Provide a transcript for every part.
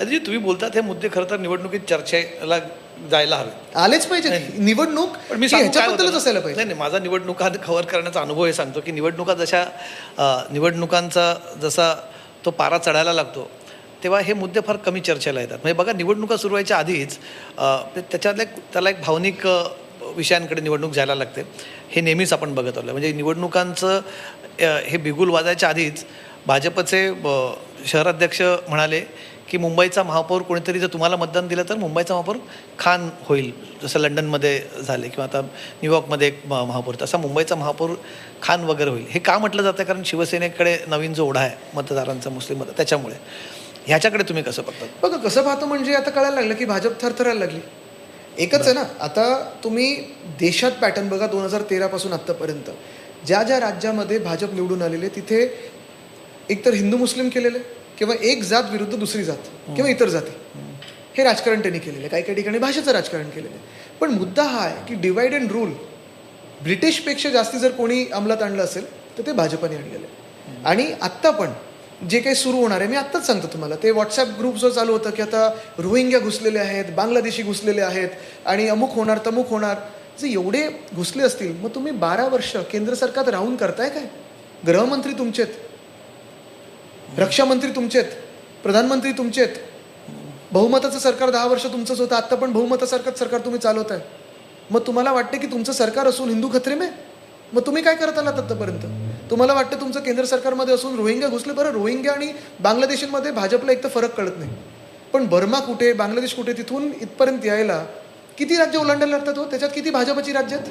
जे तुम्ही बोलतात हे मुद्दे खरं तर निवडणुकीत चर्चेला जायला हवे. आलेच पाहिजे. निवडणूक पण मी ही सांगू काय ह्याच्याबद्दलच होतं असायला ना, पाहिजे. नाही माझा निवडणुका कव्हर करण्याचा अनुभव हे सांगतो की निवडणुका जशा निवडणुकांचा जसा तो पारा चढायला लागतो तेव्हा हे मुद्दे फार कमी चर्चेला येतात. म्हणजे बघा निवडणुका सुरू व्हायच्या आधीच त्याच्यातल्या त्याला एक भावनिक विषयांकडे निवडणूक जायला लागते. हे नेहमीच आपण बघत आलो. म्हणजे निवडणुकांचं हे बिगुल वाजायच्या आधीच भाजपचे शहराध्यक्ष म्हणाले की मुंबईचा महापौर कोणीतरी जर तुम्हाला मतदान दिलं तर मुंबईचा महापौर खान होईल, जसं लंडनमध्ये झाले किंवा आता न्यूयॉर्कमध्ये एक महापौर, तसा मुंबईचा महापौर खान वगैरे होईल. हे का म्हटलं जातं? कारण शिवसेनेकडे नवीन जो ओढा आहे मतदारांचा मुस्लिम मत, त्याच्यामुळे. ह्याच्याकडे तुम्ही कसं बघता? बघा कसं पाहतो म्हणजे आता कळायला लागलं की भाजप थरथरायला लागली. एकच आहे ना, आता तुम्ही देशात पॅटर्न बघा 2013 पासून आत्तापर्यंत ज्या ज्या राज्यामध्ये भाजप निवडून आलेले तिथे एकतर हिंदू मुस्लिम केलेले किंवा एक जात विरुद्ध दुसरी जात किंवा इतर जाती, हे राजकारण त्यांनी केलेलं आहे. काही काही ठिकाणी भाषेचं राजकारण केलेलं आहे. पण मुद्दा हा आहे की डिवाइड अँड रूल ब्रिटिशपेक्षा जास्ती जर कोणी अंमलात आणलं असेल तर ते भाजपाने आणलेलं आहे. आणि आत्ता पण जे काही सुरू होणार आहे, मी आत्ताच सांगतो तुम्हाला, ते व्हॉट्सॲप ग्रुप जो चालू होतं की आता रोहिंग्या घुसलेले आहेत, बांगलादेशी घुसलेले आहेत आणि अमुक होणार तमुक होणार. जे एवढे घुसले असतील मग तुम्ही 12 वर्ष केंद्र सरकारत राहून करताय काय? गृहमंत्री तुमचेत, रक्षामंत्री तुमचेत, प्रधानमंत्री तुमचेत, बहुमताचं सरकार 10 वर्ष तुमचंच होतं. आत्ता पण बहुमतासारखंच सरकार तुम्ही चालवताय. मग तुम्हाला वाटते की तुमचं सरकार असून हिंदू खत्रे में? मग तुम्ही काय करत आलात आत्तापर्यंत? तुम्हाला वाटतं तुमचं केंद्र सरकारमध्ये असून रोहिंग्या घुसले. बरं, रोहिंग्या आणि बांगलादेशींमध्ये भाजपला एक तर फरक कळत नाही, पण बर्मा कुठे, बांगलादेश कुठे, तिथून इथपर्यंत यायला किती राज्य ओलांडायला लागतात हो? त्याच्यात किती भाजपची राज्य आहेत?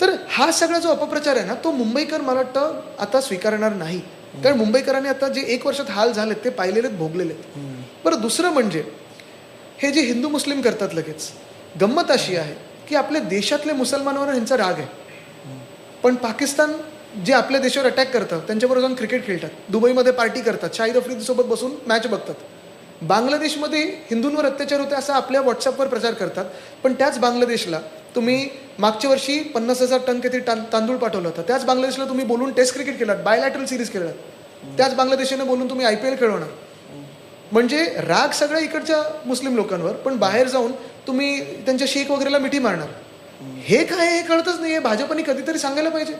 तर हा सगळा जो अपप्रचार आहे ना, तो मुंबईकर मला वाटतं आता स्वीकारणार नाही. कारण मुंबईकरांनी आता जे 1 वर्षात हाल झालेत ते पाहिलेलेत, भोगलेलेत. बरं, दुसरं म्हणजे हे जे हिंदू मुस्लिम करतात लगेच, गंमत अशी आहे की आपल्या देशातले मुसलमानांवर ह्यांचा राग आहे, पण पाकिस्तान जे आपल्या देशावर अटॅक करतं त्यांच्याबरोबर जाऊन क्रिकेट खेळतात, दुबईमध्ये पार्टी करतात, शाहिद आफ्रिदीसोबत बसून मॅच बघतात. बांगलादेशमध्ये हिंदूंवर अत्याचार होते असं आपल्या व्हॉट्सअपवर प्रचार करतात, पण त्याच बांगलादेशला तुम्ही मागच्या वर्षी 50,000 टन किती तांदूळ पाठवलं होतं. त्याच बांगलादेशला तुम्ही बोलून टेस्ट क्रिकेट केलात, बायलॅटरल सिरीज केलात. त्याच बांगलादेशाने बोलून तुम्ही IPL खेळवणार. म्हणजे राग सगळ्या इकडच्या मुस्लिम लोकांवर, पण बाहेर जाऊन तुम्ही त्यांच्या शेख वगैरेला मिठी मारणार. हे काय हे कळतच नाही. हे भाजपने कधीतरी सांगायला पाहिजे.